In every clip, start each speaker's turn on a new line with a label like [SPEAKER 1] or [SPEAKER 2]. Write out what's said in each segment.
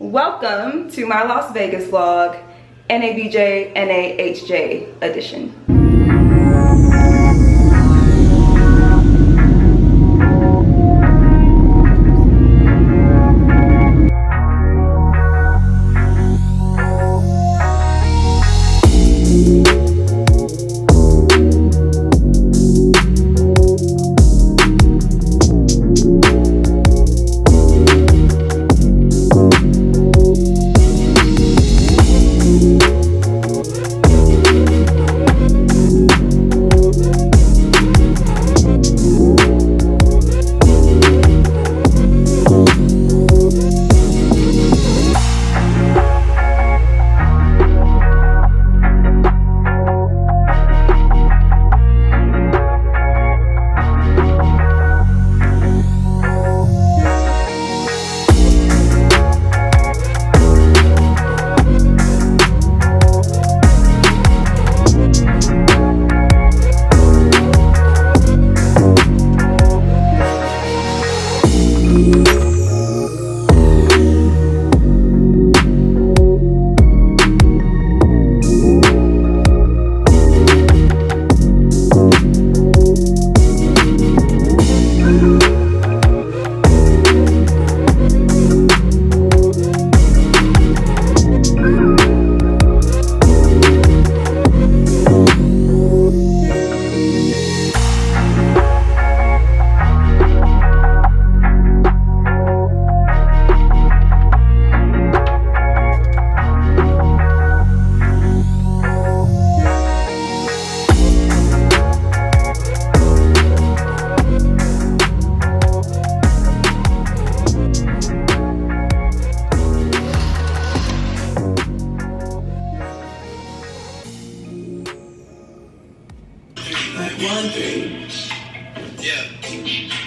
[SPEAKER 1] Welcome to my Las Vegas vlog, NABJ, NAHJ edition.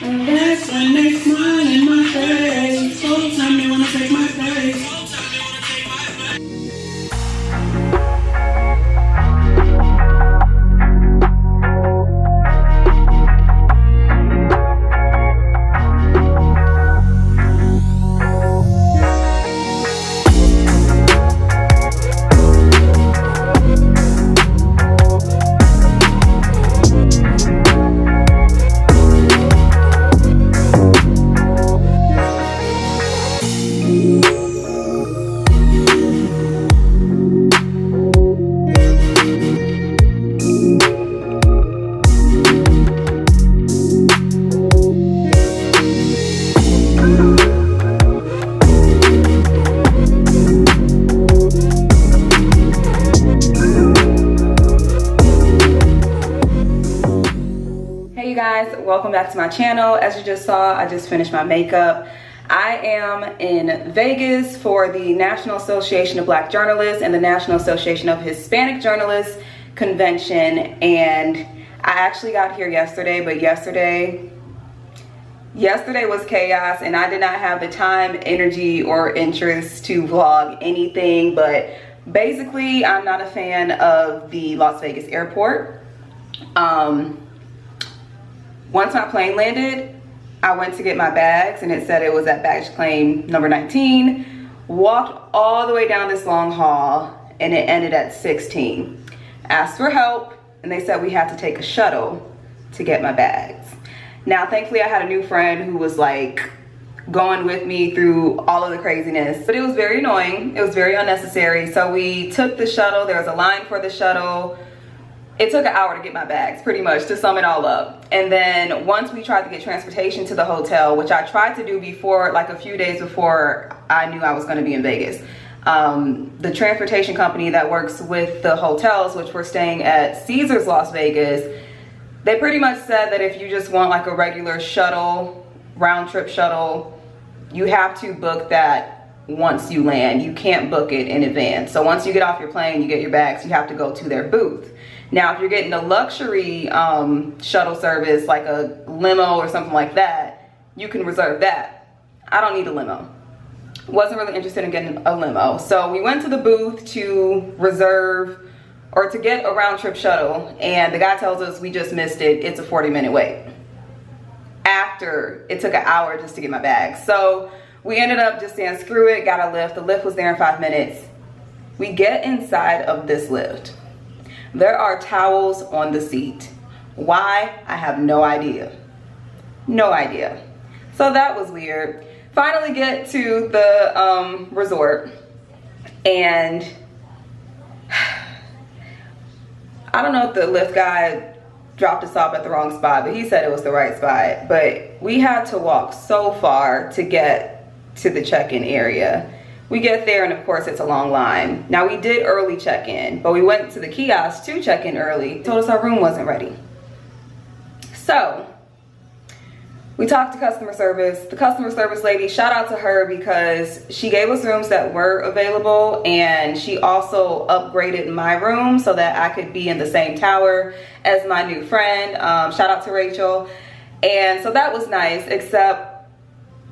[SPEAKER 2] And that's when they smile in my face. Whole time they wanna take my place.
[SPEAKER 1] Welcome back to my channel. As you just saw, I just finished my makeup. I am in Vegas for the National Association of Black Journalists and the National Association of Hispanic Journalists convention, and I actually got here yesterday, but yesterday was chaos and I did not have the time, energy, or interest to vlog anything. But basically, I'm not a fan of the Las Vegas airport. Once my plane landed, I went to get my bags and it said it was at baggage claim number 19. Walked all the way down this long hall and it ended at 16. Asked for help and they said we had to take a shuttle to get my bags. Now, thankfully, I had a new friend who was like going with me through all of the craziness, but it was very annoying. It was very unnecessary. So we took the shuttle. There was a line for the shuttle. It took an hour to get my bags, pretty much, to sum it all up. And then once we tried to get transportation to the hotel, which I tried to do before, like a few days before I knew I was going to be in Vegas, the transportation company that works with the hotels, which we're staying at Caesars Las Vegas, they pretty much said that if you just want like a regular shuttle, round trip shuttle, you have to book that once you land. You can't book it in advance. So once you get off your plane, you get your bags, you have to go to their booth. Now, if you're getting a luxury shuttle service, like a limo or something like that, you can reserve that. I don't need a limo. Wasn't really interested in getting a limo. So we went to the booth to reserve or to get a round trip shuttle, and the guy tells us we just missed it. It's a 40-minute wait. After it took an hour just to get my bag. So we ended up just saying screw it, got a lift. The lift was there in 5 minutes. We get inside of this lift. There are towels on the seat. Why? I have no idea. No idea. So that was weird. Finally get to the resort, and I don't know if the lift guy dropped us off at the wrong spot, but he said it was the right spot. But we had to walk so far to get to the check-in area. We get there, and of course it's a long line. Now, we did early check-in, but we went to the kiosk to check in early. Told us our room wasn't ready. So we talked to customer service. The customer service lady, shout out to her, because she gave us rooms that were available, and she also upgraded my room so that I could be in the same tower as my new friend. Shout out to Rachel. And so that was nice, except,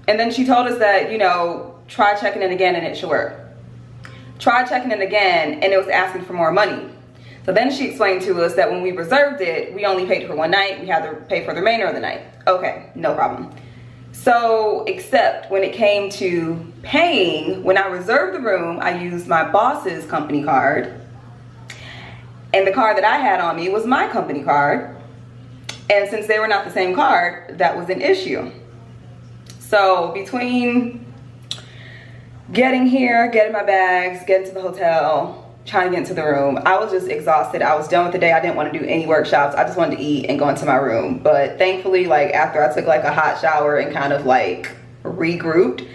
[SPEAKER 1] and then she told us that, you know, try checking in again and it should work. Try checking in again and it was asking for more money. So then she explained to us that when we reserved it, we only paid for one night. We had to pay for the remainder of the night. Okay, no problem. So, except when it came to paying, when I reserved the room, I used my boss's company card. And the card that I had on me was my company card. And since they were not the same card, that was an issue. So, between getting here, getting my bags, getting to the hotel, trying to get into the room, I was just exhausted. I was done with the day. I didn't want to do any workshops. I just wanted to eat and go into my room. But thankfully, like, after I took like a hot shower and kind of like regrouped,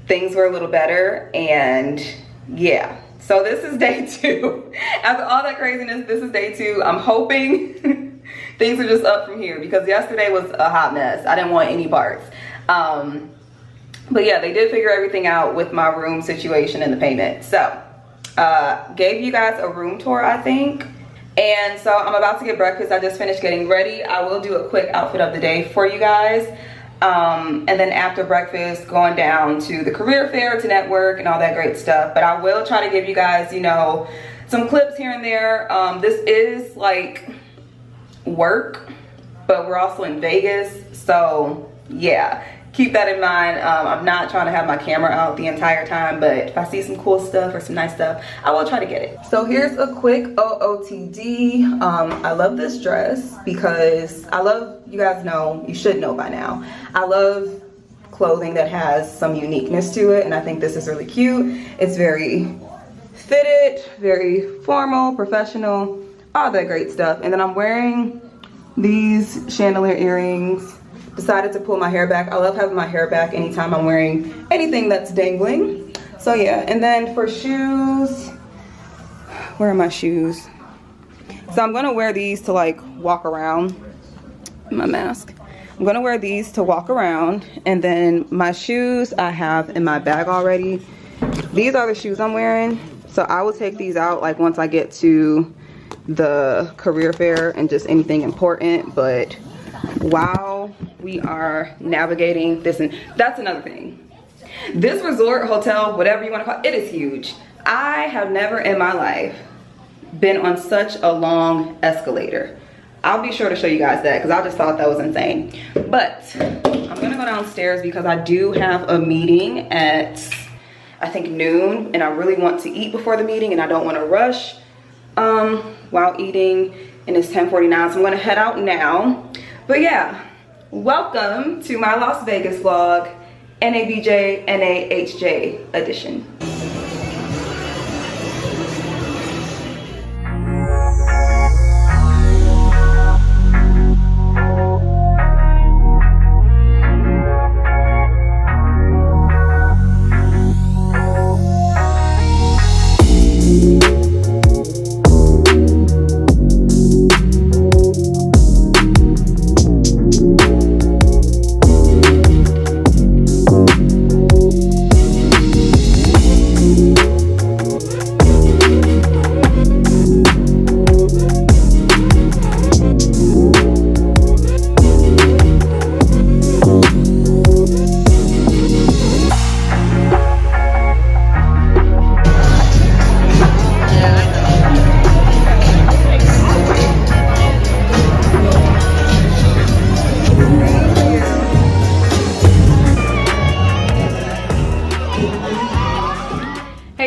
[SPEAKER 1] things were a little better. And yeah, so this is day 2. After all that craziness, this is day 2. I'm hoping things are just up from here, because yesterday was a hot mess. I didn't want any parts. But yeah, they did figure everything out with my room situation and the payment. So gave you guys a room tour, I think. And so I'm about to get breakfast. I just finished getting ready. I will do a quick outfit of the day for you guys. And then after breakfast, going down to the career fair to network and all that great stuff. But I will try to give you guys, you know, some clips here and there. This is like work, but we're also in Vegas. So yeah, keep that in mind. I'm not trying to have my camera out the entire time, but if I see some cool stuff or some nice stuff, I will try to get it. So here's a quick OOTD. I love this dress because I love, you guys know, you should know by now, I love clothing that has some uniqueness to it, and I think this is really cute. It's very fitted, very formal, professional, all that great stuff. And then I'm wearing these chandelier earrings. Decided to pull my hair back. I love having my hair back anytime I'm wearing anything that's dangling. So yeah, and then for shoes, where are my shoes? So I'm gonna wear these to like walk around. My mask. I'm gonna wear these to walk around, and then my shoes I have in my bag already. These are the shoes I'm wearing. So I will take these out like once I get to the career fair and just anything important. But while we are navigating this, and that's another thing, this resort, hotel, whatever you want to call it, it is huge. I have never in my life been on such a long escalator. I'll be sure to show you guys that, because I just thought that was insane. But I'm gonna go downstairs because I do have a meeting at I think noon, and I really want to eat before the meeting, and I don't want to rush while eating, and it's 10:49, so I'm gonna head out now. But yeah, welcome to my Las Vegas vlog, NABJ, NAHJ edition.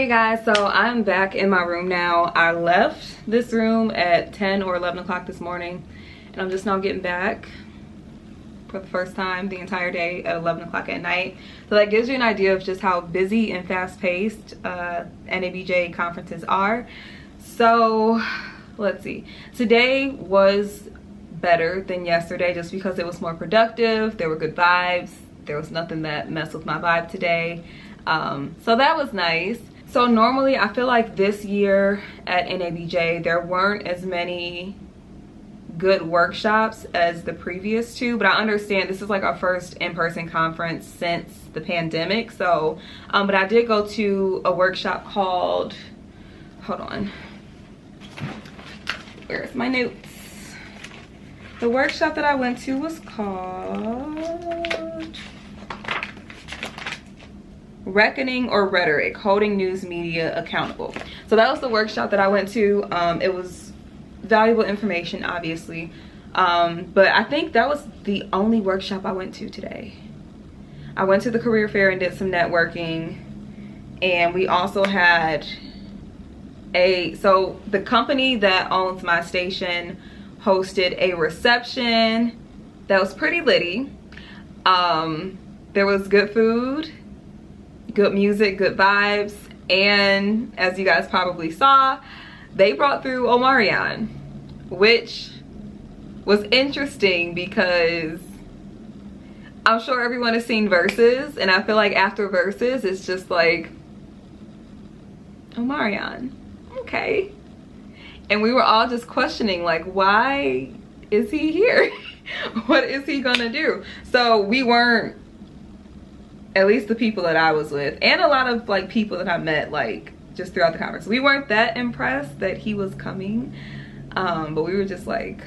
[SPEAKER 1] Hey guys, so I'm back in my room now. I left this room at 10 or 11 o'clock this morning, and I'm just now getting back for the first time the entire day at 11 o'clock at night. So that gives you an idea of just how busy and fast-paced NABJ conferences are. So let's see. Today was better than yesterday just because it was more productive. There were good vibes. There was nothing that messed with my vibe today. So that was nice. So normally I feel like this year at NABJ there weren't as many good workshops as the previous two, but I understand this is like our first in-person conference since the pandemic. So but I did go to a workshop called, hold on, where's my notes? The workshop that I went to was called Reckoning or Rhetoric, Holding News Media Accountable. So that was the workshop that I went to. It was valuable information, obviously, but I think that was the only workshop I went to today. I went to the career fair and did some networking, and we also had so the company that owns my station hosted a reception that was pretty litty. There was good food, good music, good vibes, and as you guys probably saw, they brought through Omarion, which was interesting because I'm sure everyone has seen Versus, and I feel like after Versus it's just like, Omarion, okay. And we were all just questioning, like, why is he here? What is he gonna do? So we weren't, at least the people that I was with, and a lot of like people that I met like just throughout the conference, we weren't that impressed that he was coming. But we were just like,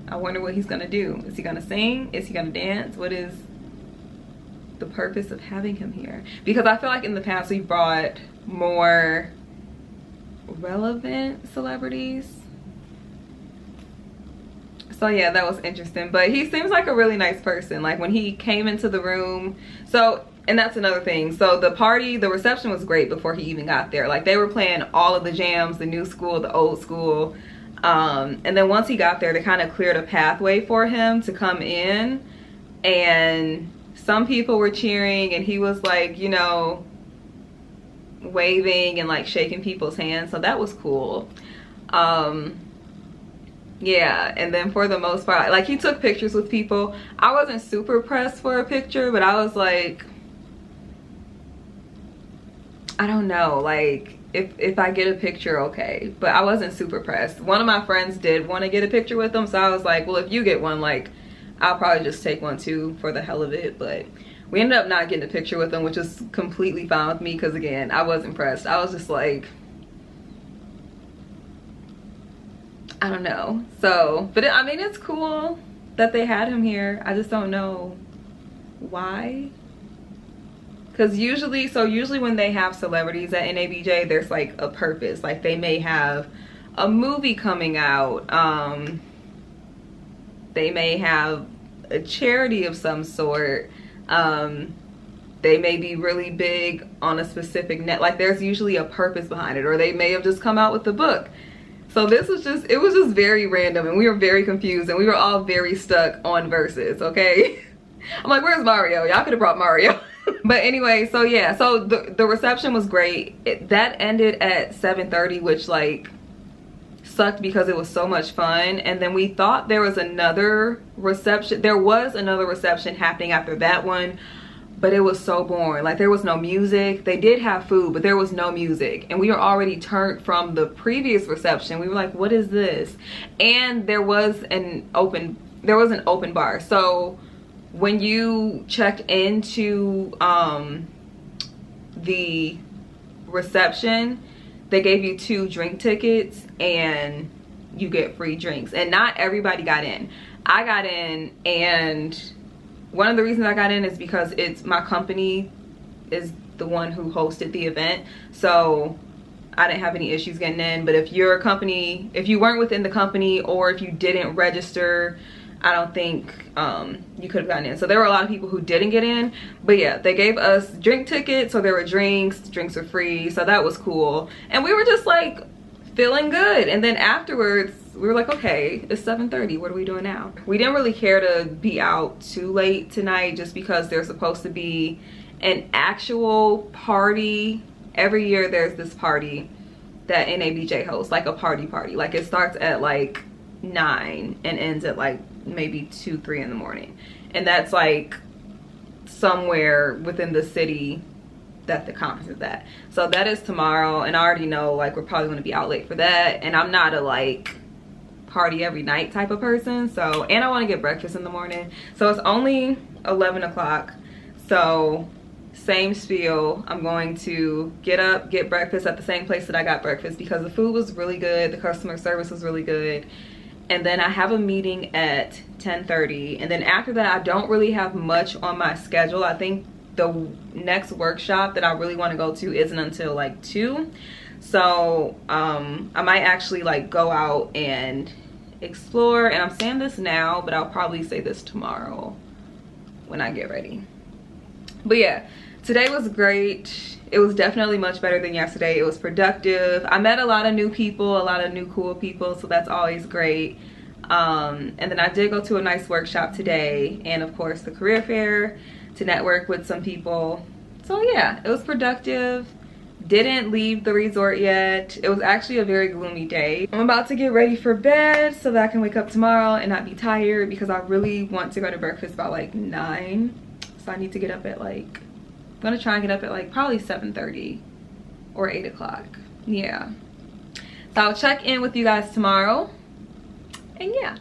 [SPEAKER 1] I wonder what he's gonna do. Is he gonna sing? Is he gonna dance? What is the purpose of having him here? Because I feel like in the past we brought more relevant celebrities. So yeah, that was interesting. But he seems like a really nice person. Like when he came into the room, so, and that's another thing. So the party, the reception was great before he even got there. Like they were playing all of the jams, the new school, the old school. And then once he got there, they kind of cleared a pathway for him to come in. And some people were cheering, and he was like, you know, waving and like shaking people's hands. So that was cool. Yeah, and then for the most part, like he took pictures with people. I wasn't super pressed for a picture, but I was like, I don't know, like if I get a picture, okay. But I wasn't super pressed. One of my friends did want to get a picture with him, so I was like, well, if you get one, like I'll probably just take one too for the hell of it. But we ended up not getting a picture with him, which is completely fine with me because again, I wasn't pressed. I was just like, I don't know. So, but I mean, it's cool that they had him here. I just don't know why. Because usually when they have celebrities at NABJ, there's like a purpose. Like they may have a movie coming out. They may have a charity of some sort. They may be really big on a specific net. Like there's usually a purpose behind it. Or they may have just come out with the book. So this was just, it was just very random, and we were very confused, and we were all very stuck on Versus, okay? I'm like, where's Mario? Y'all could have brought Mario. But anyway, so yeah, so the reception was great. That ended at 7:30, which like sucked because it was so much fun. And then we thought there was another reception. There was another reception happening after that one, but it was so boring. Like there was no music. They did have food, but there was no music. And we were already turned from the previous reception. We were like, what is this? And there was an open bar. So when you checked into the reception, they gave you 2 drink tickets and you get free drinks. And not everybody got in. I got in, and one of the reasons I got in is because it's my company is the one who hosted the event, so I didn't have any issues getting in. But if your company, if you weren't within the company, or if you didn't register I don't think you could have gotten in. So there were a lot of people who didn't get in, but yeah, they gave us drink tickets, so there were drinks were free, so that was cool. And we were just like feeling good. And then afterwards we were like, okay, it's 7:30, what are we doing now? We didn't really care to be out too late tonight, just because there's supposed to be an actual party. Every year there's this party that NABJ hosts, like a party. Like it starts at like 9 and ends at like maybe 2-3 in the morning, and that's like somewhere within the city that the conference is at. So that is tomorrow, and I already know like we're probably going to be out late for that, and I'm not a like party every night type of person. So, and I want to get breakfast in the morning, so it's only 11 o'clock. So same spiel, I'm going to get up, get breakfast at the same place that I got breakfast, because the food was really good, the customer service was really good. And then I have a meeting at 10:30, and then after that I don't really have much on my schedule. I think the next workshop that I really want to go to isn't until like 2. So I might actually like go out and explore, and I'm saying this now, but I'll probably say this tomorrow when I get ready. But yeah, today was great. It was definitely much better than yesterday. It was productive. I met a lot of new people, a lot of new cool people, so that's always great. And then I did go to a nice workshop today, and of course the career fair to network with some people. So yeah, it was productive. Didn't leave the resort yet. It was actually a very gloomy day. I'm about to get ready for bed so that I can wake up tomorrow and not be tired, because I really want to go to breakfast by like 9. So I need to get up at like, I'm gonna try and get up at like probably 7:30 or 8 o'clock. Yeah. So I'll check in with you guys tomorrow. And yeah.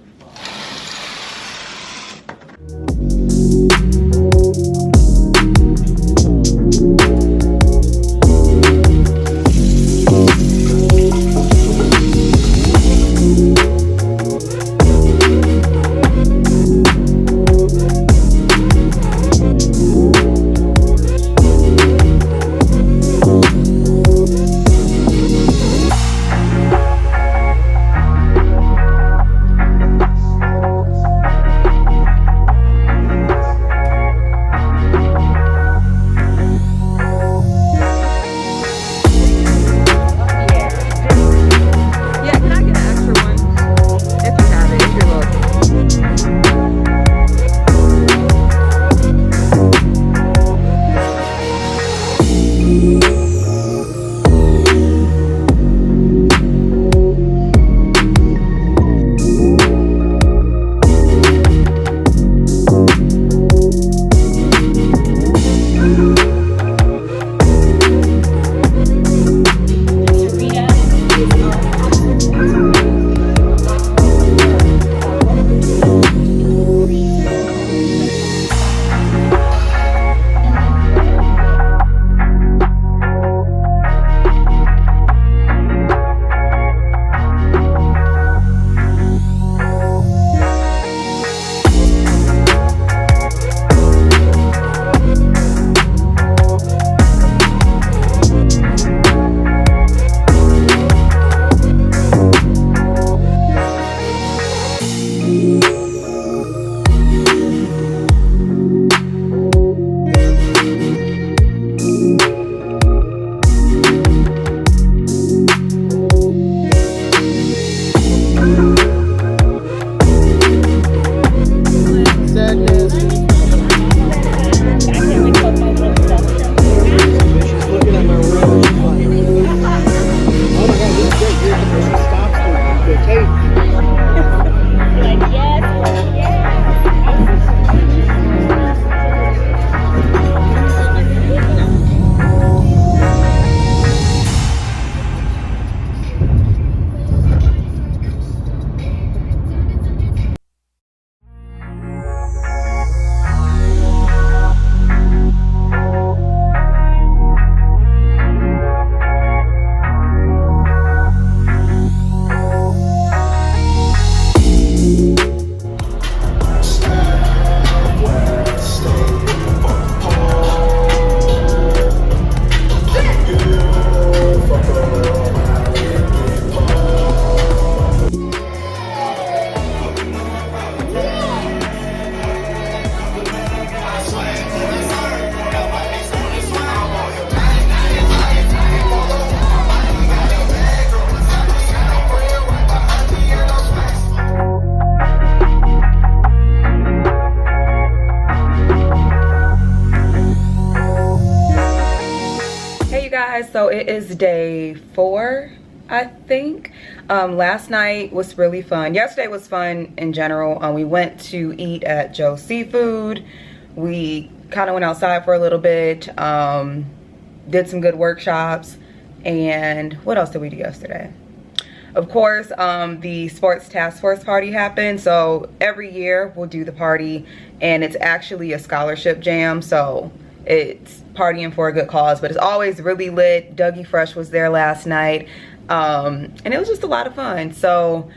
[SPEAKER 1] guys, so it is day 4, I think. Last night was really fun. Yesterday was fun in general. We went to eat at Joe's Seafood. We kind of went outside for a little bit, did some good workshops, and what else did we do yesterday? Of course, the sports task force party happened. So every year we'll do the party, and it's actually a scholarship jam, so it's partying for a good cause, but it's always really lit. Dougie Fresh was there last night, and it was just a lot of fun. So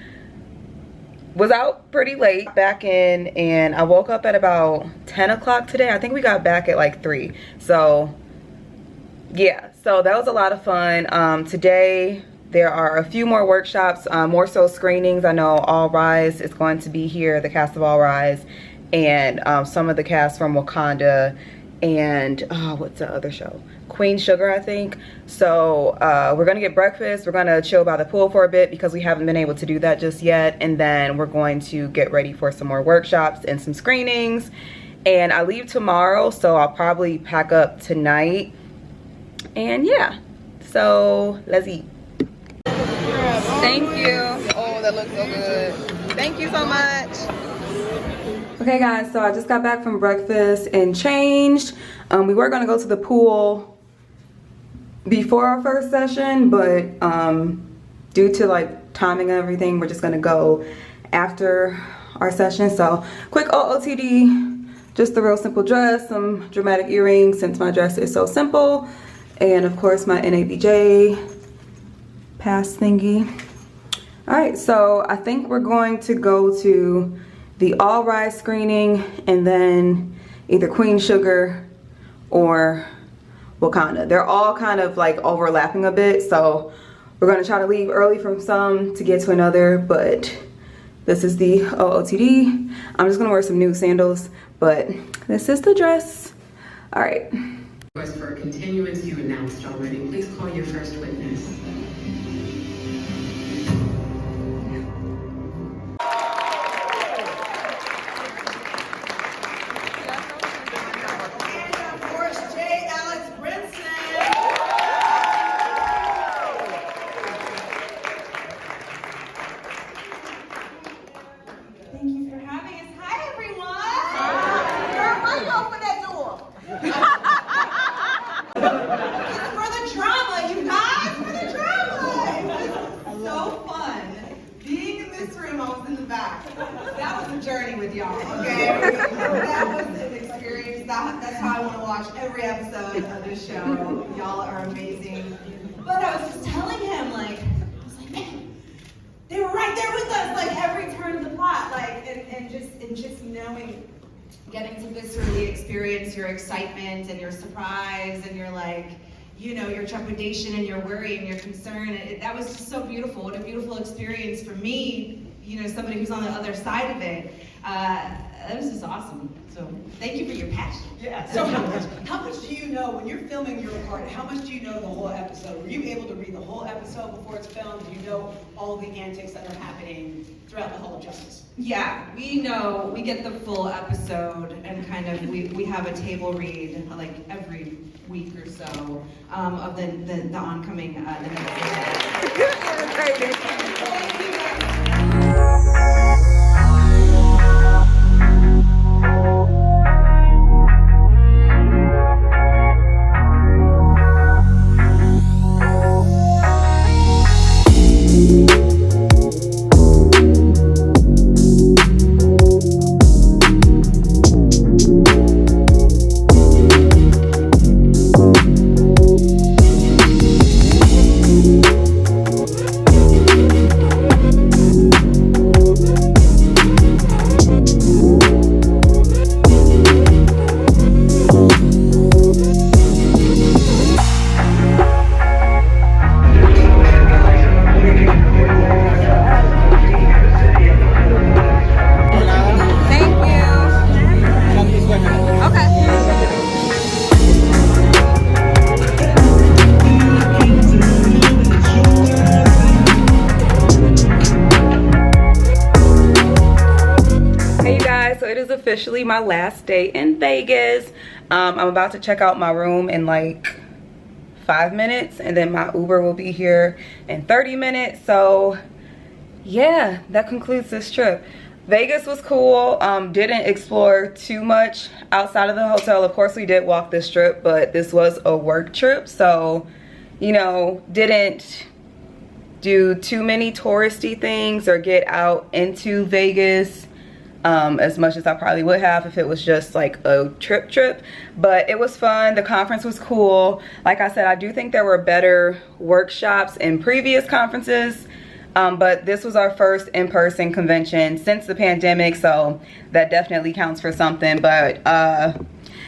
[SPEAKER 1] was out pretty late, back in, and I woke up at about 10 o'clock today. I think we got back at like 3. So yeah, so that was a lot of fun. Today there are a few more workshops, more so screenings. I know All Rise is going to be here, the cast of All Rise, and some of the cast from Wakanda, and what's the other show? Queen Sugar, I think. So we're gonna get breakfast. We're gonna chill by the pool for a bit because we haven't been able to do that just yet. And then we're going to get ready for some more workshops and some screenings. And I leave tomorrow, so I'll probably pack up tonight. And yeah, so let's eat. Thank you. Oh, that looks so good. Thank you so much. Okay guys, so I just got back from breakfast and changed. We were gonna go to the pool before our first session, but due to like timing and everything, we're just gonna go after our session. So quick OOTD, just a real simple dress, some dramatic earrings since my dress is so simple, and of course my NABJ pass thingy. All right, so I think we're going to go to the All Rise screening and then either Queen Sugar or Wakanda. They're all kind of like overlapping a bit, so we're gonna try to leave early from some to get to another, but this is the OOTD. I'm just gonna wear some new sandals, but this is the dress. All right.
[SPEAKER 3] Request for a continuance you announced already. Please call your first witness.
[SPEAKER 4] That's how I want to watch every episode of this show. Y'all are amazing. But I was just telling him, like, I was like, man, they were right there with us, like every turn of the plot, like, and just knowing, getting to viscerally experience your excitement and your surprise and your like, you know, your trepidation and your worry and your concern. That was just so beautiful. What a beautiful experience for me, you know, somebody who's on the other side of it. That was just awesome. So thank you for your passion.
[SPEAKER 5] Yeah. So how much do you know when you're filming your part? How much do you know the whole episode? Were you able to read the whole episode before it's filmed? Do you know all the antics that are happening throughout the Hall of Justice?
[SPEAKER 4] Yeah, we know. We get the full episode, and kind of we have a table read like every week or so of the oncoming. Officially my last day in Vegas. I'm about to check out my room in like
[SPEAKER 1] 5 minutes, and then my Uber will be here in 30 minutes. So yeah, that concludes this trip. Vegas was cool. Didn't explore too much outside of the hotel. Of course, we did walk the strip, but this was a work trip, so you know, didn't do too many touristy things or get out into Vegas as much as I probably would have if it was just like a trip. But it was fun. The conference was cool. Like I said, I do think there were better workshops in previous conferences, but this was our first in-person convention since the pandemic, so that definitely counts for something. But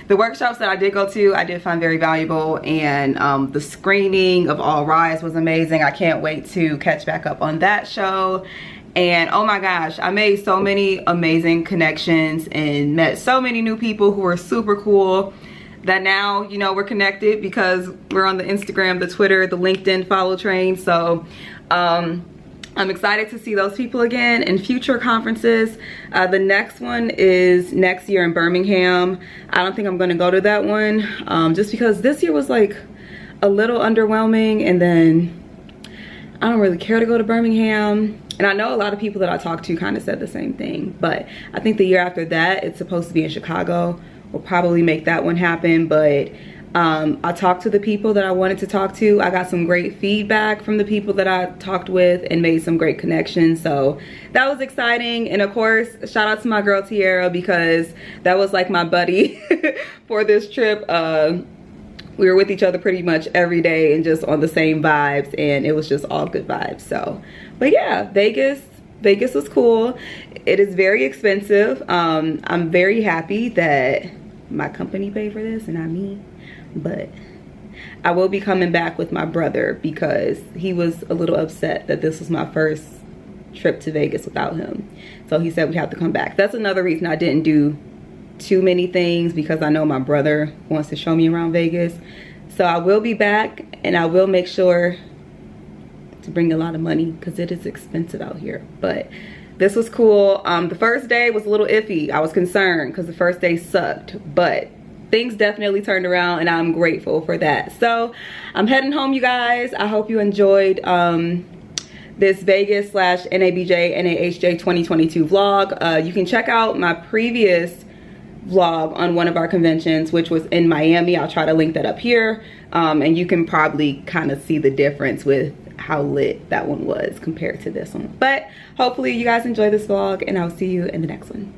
[SPEAKER 1] the workshops that I did go to, I did find very valuable, and the screening of All Rise was amazing. I can't wait to catch back up on that show. And oh my gosh, I made so many amazing connections and met so many new people who were super cool that now, you know, we're connected because we're on the Instagram, the Twitter, the LinkedIn follow train. So I'm excited to see those people again in future conferences. The next one is next year in Birmingham. I don't think I'm gonna go to that one just because this year was like a little underwhelming, and then I don't really care to go to Birmingham. And I know a lot of people that I talked to kind of said the same thing, but I think the year after that, it's supposed to be in Chicago. We'll probably make that one happen, but I talked to the people that I wanted to talk to. I got some great feedback from the people that I talked with and made some great connections, so that was exciting. And of course, shout out to my girl Tiara, because that was like my buddy for this trip. We were with each other pretty much every day and just on the same vibes, and it was just all good vibes. So, but yeah, Vegas was cool. It is very expensive. I'm very happy that my company paid for this and not me, but I will be coming back with my brother because he was a little upset that this was my first trip to Vegas without him. So he said we have to come back. That's another reason I didn't do too many things, because I know my brother wants to show me around Vegas. So I will be back, and I will make sure to bring a lot of money because it is expensive out here. But this was cool. The first day was a little iffy. I was concerned because the first day sucked, but things definitely turned around, and I'm grateful for that. So I'm heading home, you guys. I hope you enjoyed this Vegas / NABJ NAHJ 2022 vlog. You can check out my previous vlog on one of our conventions, which was in Miami. I'll try to link that up here, and you can probably kind of see the difference with how lit that one was compared to this one. But hopefully you guys enjoy this vlog, and I'll see you in the next one.